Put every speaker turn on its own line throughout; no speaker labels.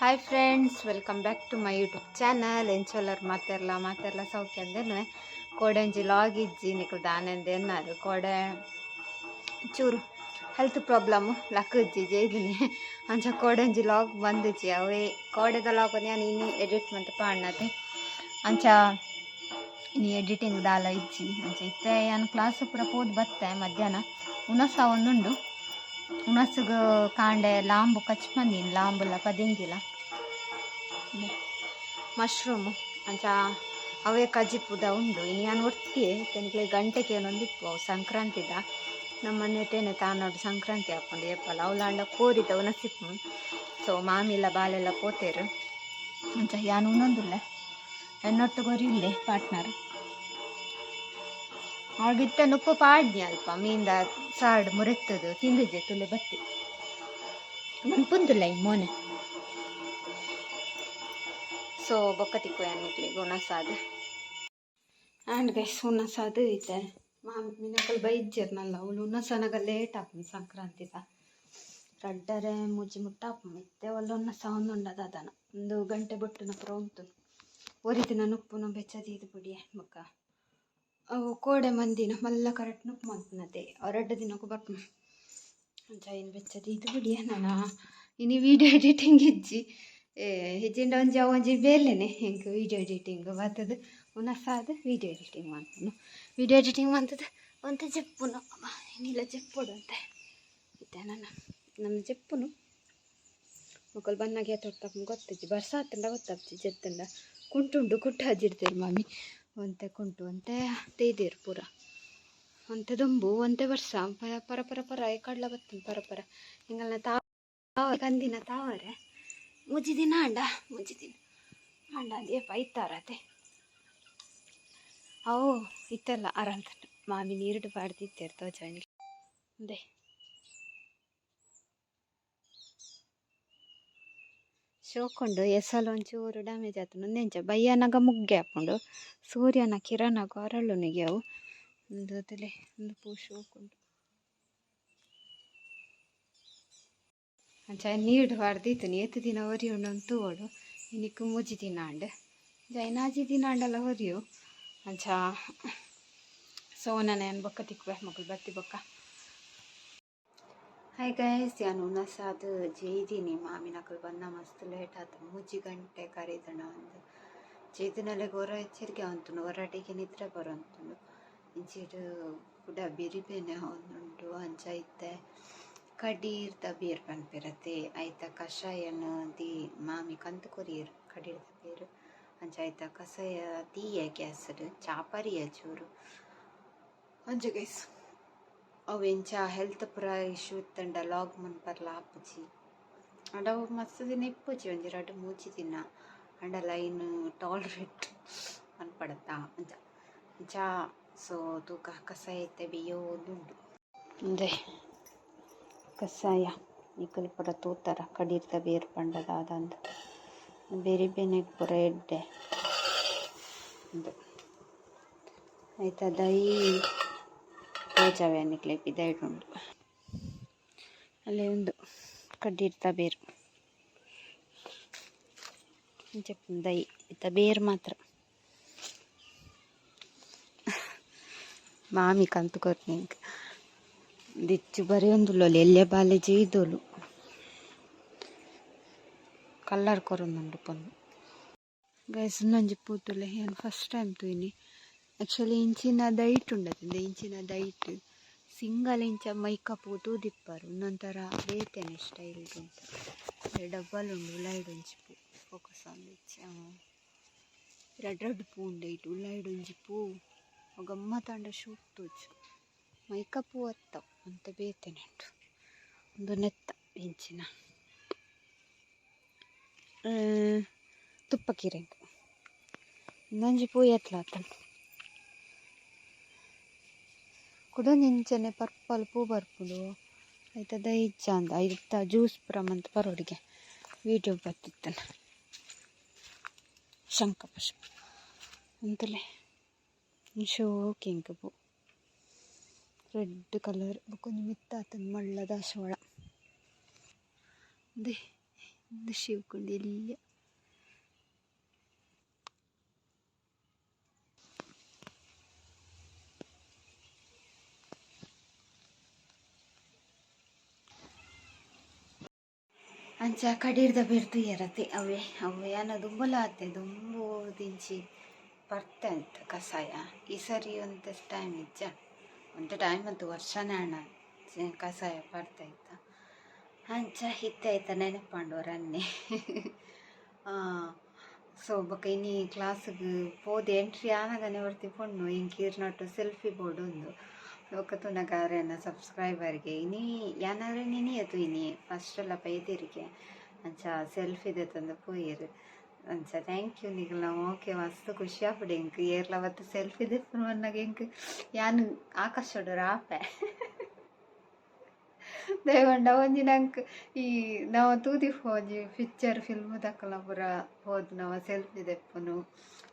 Hi friends, welcome back to my YouTube channel. ಎಂಚೋಲರ್ ಮಾತೆರ್ಲ ಸೌಖ್ಯ ಅಂದೇನು ಕೋಡೆಂಜಿ ಲಾಗ್ ಇಜ್ಜಿ ನಿಕ್ಲು ದಾನೆಂದು ಎನ್ನಾರು ಕೋಡೆ ಚೂರು ಹೆಲ್ತ್ ಪ್ರಾಬ್ಲಮ್ ಲಕ್ ಇಜ್ಜಿ ಜೈದಿನಿ ಅಂಚ ಕೋಡೆಂಜಿ ಲಾಗ್ ಬಂದಿಜ್ಜಿ ಅವೇ ಕೋಡೆದ ಲಾಗ್ ನಾನು ಇನ್ನು ಎಡಿಟ್ ಮಂತ್ ಪಾಡ್ನತೆ ಅಂಚ ಇನ್ನು ಎಡಿಟಿಂಗ್ ದಾಲ ಇಜ್ಜಿ ಅಂಚ ಇತ್ತೆ ನಾನು ಕ್ಲಾಸ್ ಪೂರ ಪೋದು ಬತ್ತೆ ಮಧ್ಯಾಹ್ನ ಉನಸ ಒಂದುಂಡು ಉನಸ್ಗೆ ಕಾಂಡೆ ಲಾಂಬು ಕಚ್ ಬಂದೀನಿ ಲಾಂಬುಲ್ಲ ಪದಿಂಗಿಲ್ಲ ಮಶ್ರೂಮು ಅಂಚ ಅವೇ ಕಜಿಪುದ ಉಂಡು ಇನ್ನು ನಾನು ಒಟ್ಟಿಗೆ ತೆನಿಗೆ ಗಂಟೆಗೆ ಒಂದಿತ್ತು ಅವು ಸಂಕ್ರಾಂತಿದ ನಮ್ಮ ಮನೆಟೇನೆ ತಾನೋಡು ಸಂಕ್ರಾಂತಿ ಹಾಕೊಂಡು ಏಪಲ್ಲ ಅವಲಾಂಡ ಕೋರಿದ ಉನಸಿಪ್ಪು ಸೊ ಮಾಮಿಲ್ಲ ಬಾಲೆಲ್ಲ ಪೋತೇರು ಅಂಚ ಯಾನು ಉನ್ನೊಂದುಲ್ಲ ಎನ್ನೊಟ್ಟು ಗೊರಿಲ್ಲೆ ಪಾರ್ಟ್ನರ್ ಆಗಿತ್ತ ನುಪ್ಪು ಪಾಡ್ನಿ ಅಲ್ಪ ಮೀಂದ ಸಾಡ್ ಮುರೆತ್ತದು ತಿಂದಿದ್ದೆ ತುಲೆ ಬತ್ತಿ ಮನ್ಪುಂದುಲ್ಲ ಈ ಮೋನೆ ಸೊ ಬೊಕ್ಕ ತಿಕ್ಕು ಎನ್ನಿಕ್ಲಿ ಗುಣಸಾದ ಆ್ಯಂಡ್ ಗೈಸ್ ಉನ್ನಸಾದ ಐತೆ ಮಿನಕಲ್ ಬೈಜ್ಜರ್ನಲ್ಲ ಅವಳು ಉನ್ನಸನಾಗ ಲೇಟ್ ಆಪು ಸಂಕ್ರಾಂತಿದ ರಡ್ಡರೆ ಮುಜ್ಜಿ ಮುಟ್ಟಾಪು ಇತ್ತೆ ಒಲ್ಲ ಉನ್ನಸ ಒಂದುಂಡದ ಅದನ ಒಂದು ಗಂಟೆ ಬಿಟ್ಟು ಪುರ ಉಂಟು ಒರಿ ದಿನ ನುಪ್ಪುನು ಬೆಚ್ಚದಿ ಇದು ಬಿಡಿ ಬೊಕ್ಕ ಅವು ಕೋಡೆ ಮಂದಿನ ಮಲ್ಲ ಕರೆಕ್ಟ್ ನುಪ್ಪು ಮಂತನತೆ ಅವರೆಡ್ಡು ದಿನಕ್ಕೂ ಬರ್ಪು ಅಂಚ ಏನು ಬೆಚ್ಚದಿ ಇದು ಬಿಡಿ ನಾನು ಇನ್ನು ವೀಡಿಯೋ ಎಡಿಟಿಂಗ್ ಇಜ್ಜಿ ಹೆಜ್ಜಿಂಡ ಒಂಜಿ ಒಂಜಿ ಬೇಲೆನೆ ಹೆಂಗೆ ವೀಡಿಯೋ ಎಡಿಟಿಂಗ್ ಬರ್ತದೆ ಉನಸಾದ ವೀಡಿಯೋ ಎಡಿಟಿಂಗ್ ಮಾಡ್ತಾನು ವೀಡಿಯೋ ಎಡಿಟಿಂಗ್ ಮಾಡ್ತದೆ ಅಂತ ಜಪ್ಪುನು ಏನಿಲ್ಲ ಜಪ್ಪುಡು ಅಂತ ಇತ್ತೆ ನನ್ನ ಜಪ್ಪುನು ಮಕ್ಕಳು ಬನ್ನಾಗೆ ತೊಡ್ತಪ್ಪ ಗೊತ್ತಿಜ್ಜಿ ಬರ್ಸಾತಂಡ ಗೊತ್ತಾಪ್ಜಿ ಜತ್ತಂಡ ಕುಂಟುಂಡು ಕುಟ್ಟು ಹಜ್ಜಿಡ್ತೇರು ಮಾಮಿ ಒಂತೆ ಕುಂಟು ಅಂತೆ ತೇದೇರು ಪೂರ ಒಂತೆ ದೊಂಬು ಒಂತೆ ವರ್ಷ ಪರ ಪರ ಪರ ಕಡ್ಲ ಬರ್ತಂದು ಪರ ಪರ ಹಿಂಗಲ್ಲ ಕಂದಿನ ತಾವರೆ ಮುಜ್ಜಿ ದಿನ ಅಂಡ ಅದೇಪ ಇತ್ತಾರತೆ ಅವು ಇತ್ತಲ್ಲ ಅರಂತ ಮಾಮಿ ನೀರುಡು ಪಾಡ್ತಿತ್ತೇರು ತೋಚವನಿಗೆ ಅದೇ ಶೋಕೊಂಡು ಎಸಲು ಒಂಚೂರು ಡ್ಯಾಮೇಜ್ ಆಯ್ತು ನಂದೆಂಚ ಬಯ್ಯನಾಗ ಮುಗ್ಗೆ ಹಾಕೊಂಡು ಸೂರ್ಯನ ಕಿರಣಗ ಅರಳುನಿಗೆ ಅವು ಒಂದು ತಲೆ ಒಂದು ಪೂ ಶೋಕೊಂಡು ಅಂಚ ನೀರು ಹೊಡೆದಿತ್ತು ಏತು ದಿನ ಹೊರಿಯೋಣ ತೋಡು ಇನ್ನಿಕ್ಕು ಮುಜ್ಜಿ ದಿನ ಅಂಡ್ ಜೈನಾಜಿ ದಿನ ಅಂಡಲ್ಲ ಹೊರಿಯು ಅಂಚ ಸೋನನೆ ಅನ್ ಬೊಕ್ಕ ತಿಕ್ವೆ ಮಕ್ಕಳು ಬತ್ತಿ ಬೊಕ್ಕ ಹಾಯ್ ಗೈಸ್ ಯಾನು ಉನಸಾದ ಜೈದಿನಿ ಮಾಮಿನಕಲು ಬಂದ ಮಸ್ತ್ ಲೇಟ್ ಆಯ್ತು ಮುಜ್ಜಿ ಗಂಟೆ ಕರೀದಣ ಒಂದು ಜೈದಿನಲ್ಲೇ ಗೊರ ಎಚ್ಚರಿಕೆ ಅಂತು ಹೊರಟಿಗೆ ನಿದ್ರೆ ಬರೋಂತುಂಡು ಇಂಚಿಡು ಕೂಡ ಬಿರಿಬೇನೆ ಒಂದುಂಟು ಅಂಚ ಇತ್ತೆ ಕಡೀರ್ದ ಬೇರು ಪನ್ಪಿರತ್ತೆ ಐತ ಕಷಾಯನ ದಿ ಮಾಮಿ ಕಂತು ಕೊರಿಯರು ಕಡೀರ್ದ ಬೇರು ಅಂಚ ಐತ ಕಷಾಯ ತೀಯ ಗ್ಯಾಸರು ಚಾಪರಿಯ ಚೂರು ಅಂಚ ಗೈಸ್ ಅವು ಎಂಚ ಹೆಲ್ತ್ ಪುರ ಇಶ್ಯೂ ಇತ್ತಂಡ ಲಾಗ್ ಮನ್ಪರ್ಲ ಆಪುಜಿ ಅಂಡ ಅವು ಮಸ್ತ್ ದಿನ ಇಪ್ಪುಜಿ ಒಂಜಿ 2-3 ದಿನ ಅಂಡ ಲೈನ್ ಟಾಲರೇಟ್ ಮನ್ಪಡತ್ತ ಅಂಚ ಅಂಚ ಸೊ ತೂಕ ಕಷಾಯ ಇತ್ತೆ ಬೇಯೋದುಂಡು ಅಂದೆ ಕಷಾಯ ಈಕಲ್ ಪುರ ತೂತರ ಕಡೀರ್ದ ಬೇರು ಪಂಡದ ಅದಂದು ಬೇರೆ ಬೇನೆ ಪುರ ಎಡ್ಡೆ ಆಯ್ತಾ ದೈ ತೋಜಾವೆ ಅನ್ನಿಕ್ಲೆ ಇದೈಡುಂಡು ಅಲ್ಲೇ ಒಂದು ಕಡ್ಡಿರ್ತ ಬೇರು ದೈ ಇತ್ತ ಬೇರು ಮಾತ್ರ ಮಾಮಿ ಕಂತು ಕೊರ್ನಿಂಗ್ ದಿಚ್ಚು ಬರೀ ಒಂದುಲ್ಲೋಲಿ ಎಲ್ಲೆ ಬಾಲೆ ಜೀದೋಲು ಕಲ್ಲರ್ ಕೊರೊಂದುಂಡು ಪೊಂದು ಗೈಸ್ ನಂಜಿ ಪೂತುಲೆ ಏನು ಫಸ್ಟ್ ಟೈಮ್ ತೂಯಿನಿ ಆ್ಯಕ್ಚುಲಿ ಇಂಚಿನ ದೈಟ್ ಉಂಡದಿಂದ ಇಂಚಿನ ದೈಟ್ ಸಿಂಗಲ್ ಇಂಚ ಮೈಕಪ್ ತೂದಿಪ್ಪರು ಇನ್ನೊಂಥರ ಬೇತೇನೆ ಸ್ಟೈಲ್ ಉಂಟು ಡಬ್ಬಲ್ ಉಂಡು ಉಳ್ಳಾಯ್ಡು ಒಂಜಿ ಪೂ ಫೋಕಸ್ ಆನ್ ಇಚ್ಚಿ ರಡ್ಡು ಪೂ ಉಂಡು ಇಟ್ಟು ಉಳ್ಳಾಯ್ಡು ಒಂಜಿ ಪೂ ಗಮ್ಮತ್ತಾಂಡ ಶೂಟ್ ತೋಜು ಮೈಕಪ್ ಒತ್ತವು ಅಂತ ಬೇತೇನೆ ಉಂಟು ಒಂದು ನೆತ್ತ ಇಂಚಿನ ತುಪ್ಪ ಕಿರಂಗು ಇನ್ನೊಂಜಿ ಪೂ ಎತ್ತಲಾತ ಕುಡೊಂದು ಇಂಚನೆ ಪರ್ಪಲ್ ಪೂ ಬರ್ಪುಡು ಆಯ್ತದ ಇಜ್ಜ ಅಂದ ಐತ ಜ್ಯೂಸ್ ಪುರ ಮಂತ್ ಬರೋಡಿಗೆ ವೀಡಿಯೋ ಬರ್ತಿತ್ತನ ಶಂಕಪುಷ್ಪ ಅಂತಲೇ ಶೋಕಿಂಗ್ ಪೂ ರೆಡ್ ಕಲರ್ ಕೊಂಚ ಮಿತ್ತಾತನ ಮಳ್ಳ ದಾಸವಾಳ ಅದೇ ಒಂದು ಶಿವಕುಂಡಿ ಇಲ್ಲಿ. ಅಂಚ ಕಡಿರ್ದ ಬೆರ್ದು ಎರತೆ ಅವೇ ಅನ್ನ ದುಂಬಲ ಆತೆ ದುಂಬು ದಿಂಚಿ ಬರ್ತೆ ಅಂತ ಕಷಾಯ. ಈ ಸರಿ ಒಂದು ಟೈಮ್ ಇಜ್ಜ ಒಂದು ಟೈಮ್ ಅಂತ ವರ್ಷನೇ ಹಣ ಕಷಾಯ ಬರ್ತಾ ಇತ್ತ ಅಂಚ ಹಿತ್ತೆ ಆಯ್ತಾ ನೆನಪಂಡೋರನ್ನೇ. ಸೊ ಬೊಕ್ಕ ಇನ್ನಿ ಕ್ಲಾಸ್ಗೆ ಪೋದು ಎಂಟ್ರಿ ಆನಗನೆ ಬರ್ತಿ ಪೊಣ್ಣು ಹಿಂಗೆ ಕೀರ್ನಟ್ಟು ಸೆಲ್ಫಿ ಬೋರ್ಡ್ ಒಂದು ಬೊಕ್ಕ ತುನಗಾರನ ಸಬ್ಸ್ಕ್ರೈಬರ್ಗೆ ಇನಿ ಯಾನಾದ್ರೆ ನಿನಿಯತು ಇನಿ ಫಸ್ಟ್ ಎಲ್ಲ ಪೈದಿರಿಗೆ ಅಂಚ ಸೆಲ್ಫಿದೆ ತಂದು ಪೋಯಿರು ಅಂಚ ಥ್ಯಾಂಕ್ ಯು ನಿಗಲ ಓಕೆ ಮಸ್ತ್ ಖುಷಿ ಆಗ್ಬಿಡಿ ಇಂಕ್ ಏರ್ಲ ಅವತ್ತು ಸೆಲ್ಫಿ ದೆಪ್ಪನು ಅನ್ನಗೆ ಇಂಕ್ ಯಾನು ಆಕಾಶೋಡು ರಾಪೆ ದೇವಂಡ ಒಂಜಿ ನಂಕ್ ಈ ನಾವು ತೂದಿ ಹೋಜಿ ಪಿಕ್ಚರ್ ಫಿಲ್ಮ್ ದಕ್ಕಲ ಪೂರ ಹೋದ್ ನಾವು ಸೆಲ್ಫಿ ದೆಪ್ಪುನು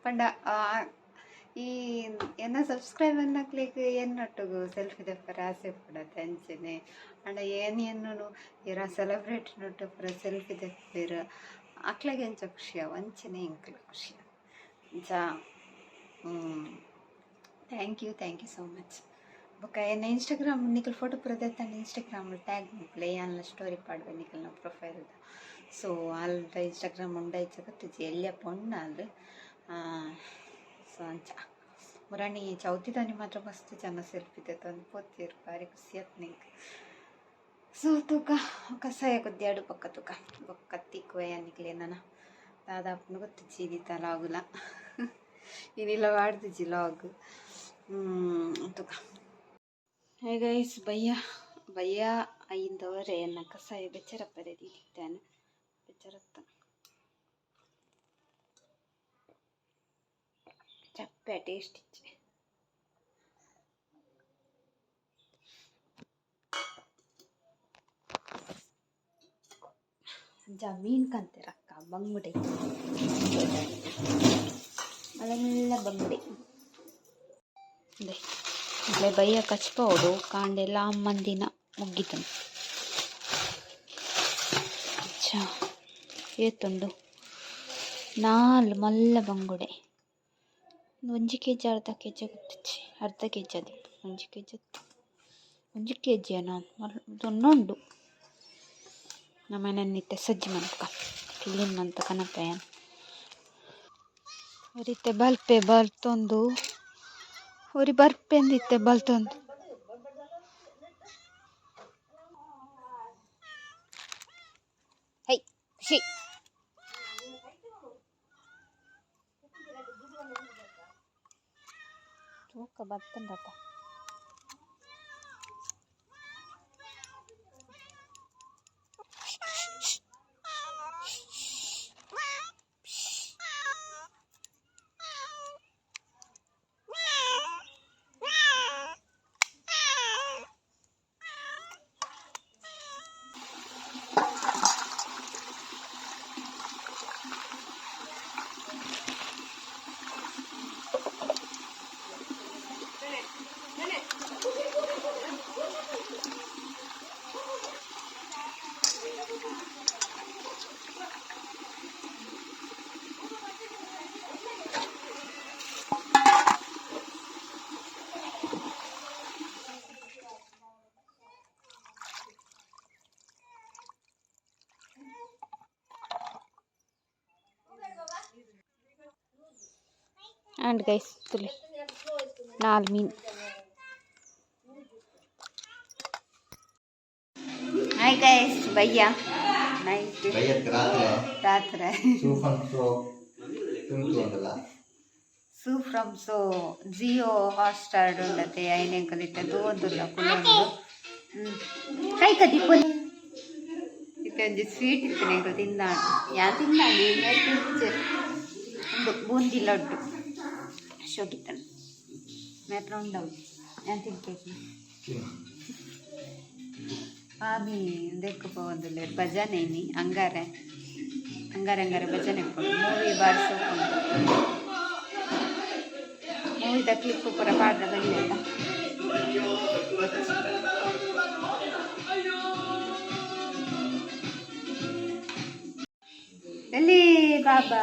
ಪಂಡ ಈ ಎನ್ನ ಸಬ್ಸ್ಕ್ರೈಬ್ ಅನ್ನಕ್ಲಿಕ್ಕೆ ಎನ್ನೊಟ್ಟಿಗೂ ಸೆಲ್ಫಿ ದೆಪ್ಪರ ಆಸೆ ಪಡತ್ತೆ ಅಂಚನೆ ಅಂಡ ಏನು ಇರ ಸೆಲೆಬ್ರೇಟ್ ನೊಟ್ಟು ಪೂರ ಸೆಲ್ಫಿ ದೆಪ್ಪಿರ ಅಕ್ಲಾಗೆ ಎಂಚ ಖುಷಿ ಅಂಚನೆ ಇಂಕ್ಲ ಖುಷಿ ಅಂಚ ಥ್ಯಾಂಕ್ ಯು ಸೋ ಮಚ್. ಬೊಕ್ಕ ಎನ್ನ ಇನ್ಸ್ಟಾಗ್ರಾಮ್ ನಿಖಲ್ ಫೋಟೋ ಪೂರ ದೆತ್ತಂಡು ಇನ್ಸ್ಟಾಗ್ರಾಮ್ ಟ್ಯಾಗ್ ಮುಕ್ಲೆ ಯಾನ್ಲ ಸ್ಟೋರಿ ಪಾಡುವೆ ನಿಖಲ್ನ ಪ್ರೊಫೈಲ್ದ. ಸೊ ಅಲ್ದ ಇನ್ಸ್ಟಾಗ್ರಾಮ್ ಉಂಡಾಯ್ಚ ಗೊತ್ತಿಜ್ಜಿ ಎಲ್ಲಿಯ ಪೊಣ್ಣ ಅದು. ಸೊ ಅಂಚ ಮುರಾಣಿ ಚೌತಿದಾನಿ ಮಾತ್ರ ಮಸ್ತ್ ಜನ ಸೆಲ್ಫಿ ತಂದು ಪೋತಿರು ಭಾರಿ ಖುಷಿ ಆಯ್ತು ನಿಂಗೆ. ಸೊ ತೂಕ ಕಷಾಯ ಕೊದ್ದಾಡು ಬೊಕ್ಕ ತೂಕ ಬೊಕ್ಕ ತಿಕ್ಕುವೆ ನಿಕ್ಲೆ ನನ್ನ ದಾದಾಪನ ಗೊತ್ತಿಜ್ಜಿ ಇದಿತ್ತ ಲಾಗುಲ ಇನ್ನಿಲ್ಲ ಮಾಡ್ತಿಜ್ಜಿ ಲಾಗ್ ತೂಕ. ಹೇ ಗೈಸ್ ಭಯ್ಯ ಐಂದವರೆ ಎನ್ನ ಕಷಾಯ ಬೆಚ್ಚರಪ್ಪರೆ ದಿದ್ದಾನೆ ಬೆಚ್ಚರತ್ತ ಚಪ್ಪೆ ಟೇಸ್ಟ್ ಇಚ್ಚೆ ಜಮೀನ್ ಕಂತೆರಕ್ಕ ಬಂಗುಡೆ ಅಲ್ಲೆಲ್ಲ ಬಂಗುಡೆ ಅಲ್ಲೇ ಬಯ್ಯ ಕಚ್ಪೋಡು ಕಾಂಡೆಲ್ಲ ಅಮ್ಮಂದಿನ ಮುಗ್ಗಿತನು ಅಚ್ಚಾ ಏತುಂಡು ಮಲ್ಲ ಬಂಗುಡೆ ಒಂಜಿ ಕೆಜಿ ಅರ್ಧ ಕೆಜಿ ಗೊತ್ತಿಚ್ಚಿ ಅರ್ಧ ಕೆಜಿ ಅದಿ ಒಂಜಿ ಕೆಜಿಯ ನಾನು ದೊಣ್ಣುಂಡು ನಮ್ಮನೆ ನಿತ್ತೆ ಸಜ್ಜಿ ಮನ್ಕ ಕ್ಲೀನ್ ಮಂತ ಕನಪಯ್ಯನ ಒರಿತೆ ಬಲ್ಪೆ ಬಲ್ತೊಂದು ಒರಿ ಬರ್ಪೆ ಅಂದಿತ್ತೆ ಬಲ್ತೊಂದು ಹೈ ಖುಷಿ ತೂಕ ಬರ್ತಂದಪ್ಪ. And guys, tuli naal meen. Hi guys, भैया night Ratre Sue from so Zio Hotstar ಉಂಡತೆ ಐನೆಂಕಲಿಟ್ಟ ದೋಂದುಲ್ಲ ಕುಲೊಂದು ಕೈ ಕದಿ ಪುಲ್ ಇತ್ತೆ ಒಂಜಿ ಸ್ವೀಟ್ ಇತ್ತು ನೆಂಕಲ್ ತಿಂದಾಣ ಯಾ ತಿಂದಾಂಡಿ ಒಂದು ಬೂಂದಿ ಲಡ್ಡು ಶೋಕಿತ್ತನು ಮಾತ್ರ ಉಂಡವು ഞാൻ ತಿನ್ಕೇನು ಆಮಿ ದೆಕ್ಕು ಪೋವಂದುಲ್ಲೆ ಭಜನೆ ನೀ ಅಂಗಾರೆ ಭಜನೆ ಮೂವಿ ಬಾರಿಸೋಕೊಂಡು ಮೂವಿದ ಕ್ಲಿಪ್ ಪೂರ ಪಾಡ್ದ ಬಂದಿಲ್ಲ. ಎಲ್ಲಿ ಬಾಬಾ